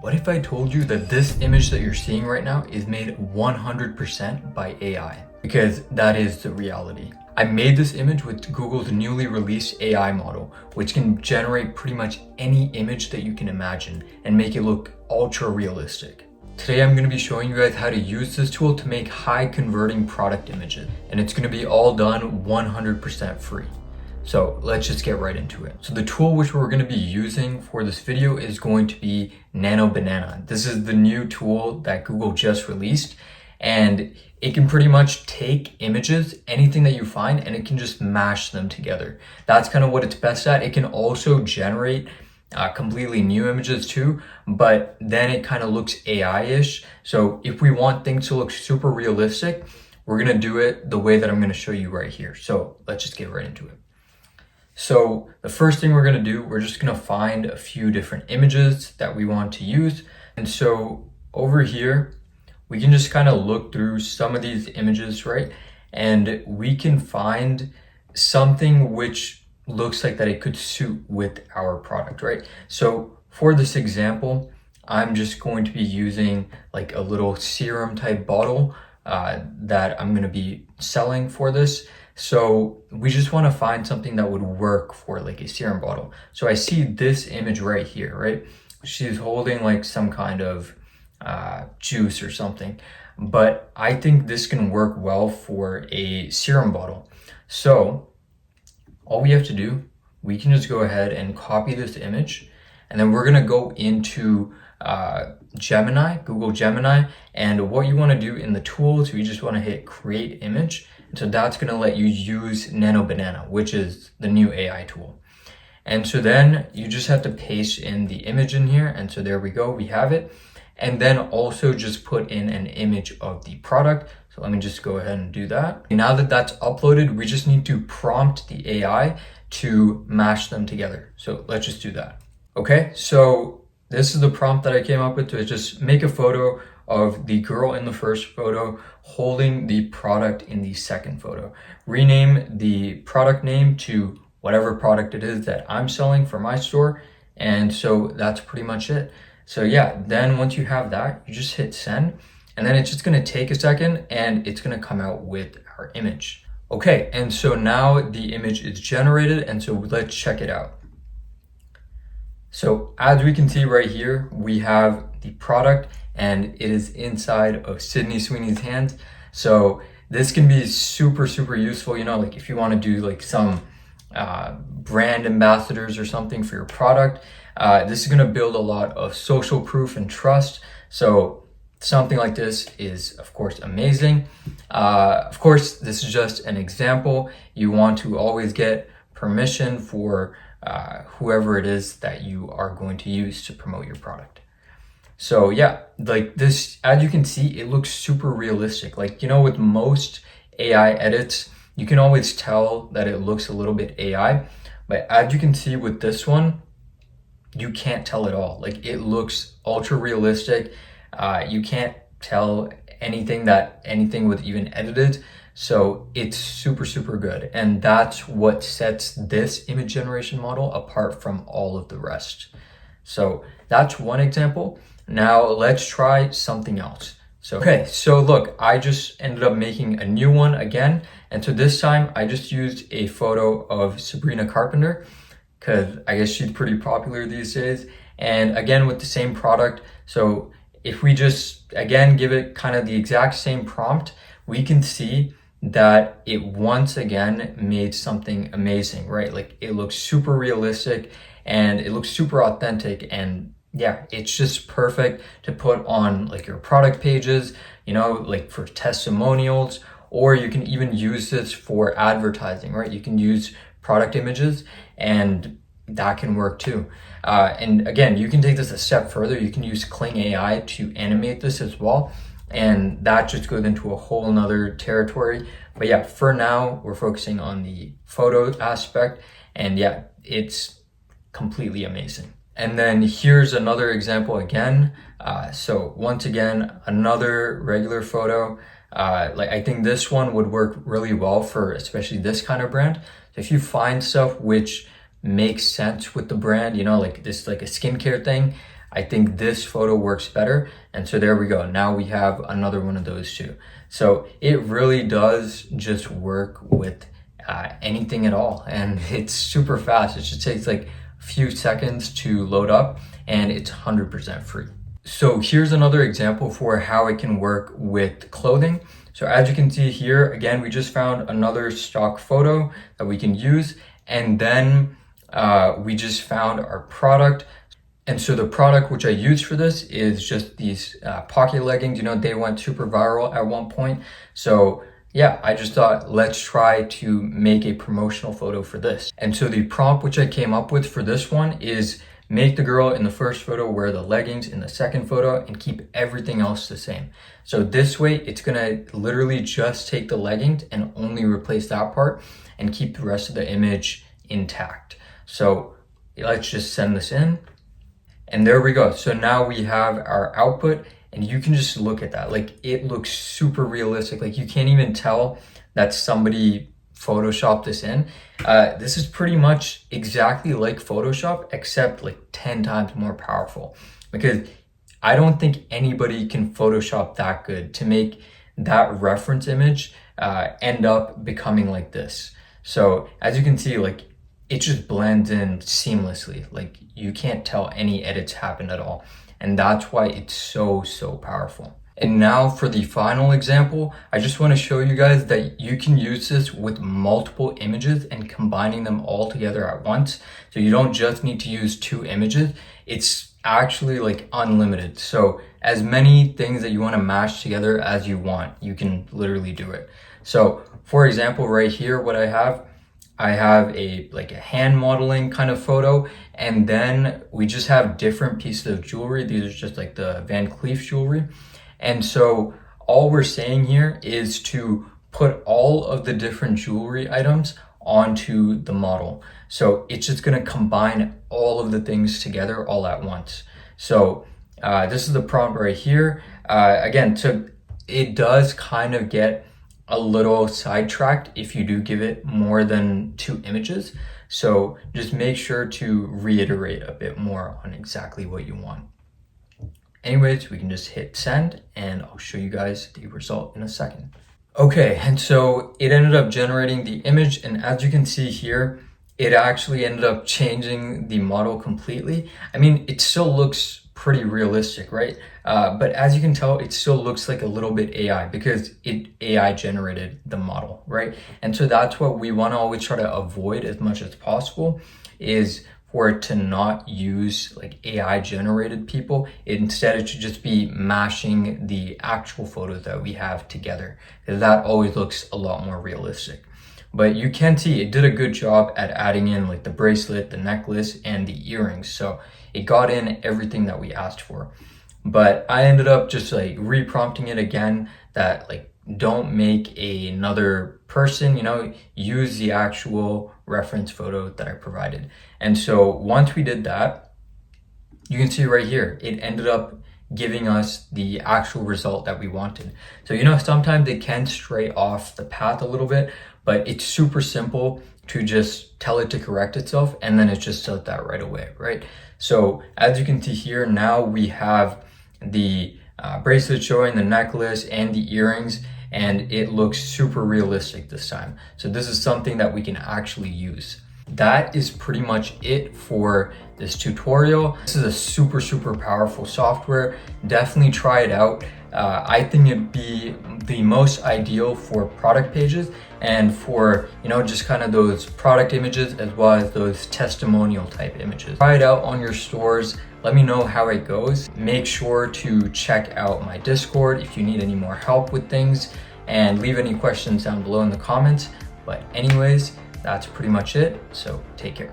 What if I told you that this image that you're seeing right now is made 100% by AI? Because that is the reality. I made this image with Google's newly released AI model, which can generate pretty much any image that you can imagine and make it look ultra realistic. Today I'm going to be showing you guys how to use this tool to make high converting product images, and it's going to be all done 100% free. So let's just get right into it. So the tool which we're going to be using for this video is going to be Nano Banana. This is the new tool that Google just released, and it can pretty much take images, anything that you find, and it can just mash them together. That's kind of what it's best at. It can also generate completely new images too, but then it kind of looks AI-ish. So if we want things to look super realistic, we're going to do it the way that I'm going to show you right here. So let's just get right into it. So the first thing we're going to do, we're just going to find a few different images that we want to use. And so over here, we can just kind of look through some of these images, right? And we can find something which looks like that it could suit with our product, right? So for this example, I'm just going to be using like a little serum type bottle that I'm going to be selling for this. So we just want to find something that would work for like a serum bottle. So I see this image right here, right? She's holding like some kind of juice or something, but I think this can work well for a serum bottle. So all we have to do, we can just go ahead and copy this image, and then we're going to go into Gemini, Google Gemini, and what you want to do in the tools, you just want to hit create image. So that's going to let you use Nano Banana, which is the new AI tool. And so then you just have to paste in the image in here. And so there we go, we have it. And then also just put in an image of the product. So let me just go ahead and do that. And now that that's uploaded, we just need to prompt the AI to mash them together. So let's just do that. Okay, so this is the prompt that I came up with to just make a photo of the girl in the first photo holding the product in the second photo. Rename the product name to whatever product it is that I'm selling for my store. And so that's pretty much it. So yeah, then once you have that, you just hit send, and then it's just gonna take a second and it's gonna come out with our image. Okay, and so now the image is generated, and so let's check it out. So as we can see right here, we have the product and it is inside of Sydney Sweeney's hands. So this can be super useful, you know, like if you want to do like some brand ambassadors or something for your product. This is going to build a lot of social proof and trust. So something like this is of course amazing. Of course, this is just an example. You want to always get permission for whoever it is that you are going to use to promote your product. So yeah, like this, as you can see, it looks super realistic. Like, you know, with most AI edits, you can always tell that it looks a little bit AI, but as you can see with this one, you can't tell at all. Like it looks ultra realistic. You can't tell anything was even edited. So it's super good. And that's what sets this image generation model apart from all of the rest. So that's one example. Now let's try something else. So look, I just ended up making a new one again. And so this time I just used a photo of Sabrina Carpenter, because I guess she's pretty popular these days. And again, with the same product. So if we just, again, give it kind of the exact same prompt, we can see that it once again made something amazing, right? Like it looks super realistic and it looks super authentic, and yeah, it's just perfect to put on like your product pages, you know, like for testimonials, or you can even use this for advertising, right? You can use product images and that can work too. And again, you can take this a step further. You can use Kling AI to animate this as well. And that just goes into a whole nother territory. But yeah, for now, we're focusing on the photo aspect, and yeah, it's completely amazing. And then here's another example again. So once again, another regular photo. Like I think this one would work really well for especially this kind of brand. So if you find stuff which makes sense with the brand, you know, like this, like a skincare thing, I think this photo works better. And so there we go. Now we have another one of those two. So it really does just work with anything at all. And it's super fast. It just takes like a few seconds to load up, and it's 100% free. So here's another example for how it can work with clothing. So as you can see here, again, we just found another stock photo that we can use. And then we just found our product. And so the product which I used for this is just these pocket leggings. You know, they went super viral at one point. So yeah, I just thought, let's try to make a promotional photo for this. And so the prompt which I came up with for this one is make the girl in the first photo wear the leggings in the second photo and keep everything else the same. So this way, it's gonna literally just take the leggings and only replace that part and keep the rest of the image intact. So let's just send this in. And there we go. So now we have our output, and you can just look at that. Like, it looks super realistic. Like, you can't even tell that somebody Photoshopped this in. This is pretty much exactly like Photoshop, except like 10 times more powerful, because I don't think anybody can Photoshop that good to make that reference image end up becoming like this. So as you can see, like, it just blends in seamlessly. Like, you can't tell any edits happened at all. And that's why it's so powerful. And now for the final example, I just want to show you guys that you can use this with multiple images and combining them all together at once. So you don't just need to use 2 images. It's actually like unlimited. So as many things that you want to mash together as you want, you can literally do it. So for example, right here, what I have a hand modeling kind of photo, and then we just have different pieces of jewelry. These are just like the Van Cleef jewelry. And so all we're saying here is to put all of the different jewelry items onto the model. So it's just gonna combine all of the things together all at once. So this is the prompt right here. Again, so it does kind of get a little sidetracked if you do give it more than 2 images. So just make sure to reiterate a bit more on exactly what you want. Anyways, we can just hit send, and I'll show you guys the result in a second. Okay, and so it ended up generating the image, and as you can see here, it actually ended up changing the model completely. I mean, it still looks pretty realistic, right? But as you can tell, it still looks like a little bit AI because it AI generated the model, right? And so that's what we want to always try to avoid as much as possible, is for it to not use like AI generated people. Instead, it should just be mashing the actual photos that we have together, because that always looks a lot more realistic. But you can see it did a good job at adding in like the bracelet, the necklace, and the earrings. So it got in everything that we asked for. But I ended up just like reprompting it again, that like, don't make another person, you know, use the actual reference photo that I provided. And so once we did that, you can see right here, it ended up giving us the actual result that we wanted. So, you know, sometimes it can stray off the path a little bit, but it's super simple to just tell it to correct itself, and then it just does that right away, right? So as you can see here, now we have the bracelet showing, the necklace, and the earrings, and it looks super realistic this time. So this is something that we can actually use. That is pretty much it for this tutorial. This is a super powerful software. Definitely try it out. I think it'd be the most ideal for product pages and for, you know, just kind of those product images as well as those testimonial type images. Try it out on your stores. Let me know how it goes. Make sure to check out my Discord if you need any more help with things, and leave any questions down below in the comments. But anyways, that's pretty much it. So take care.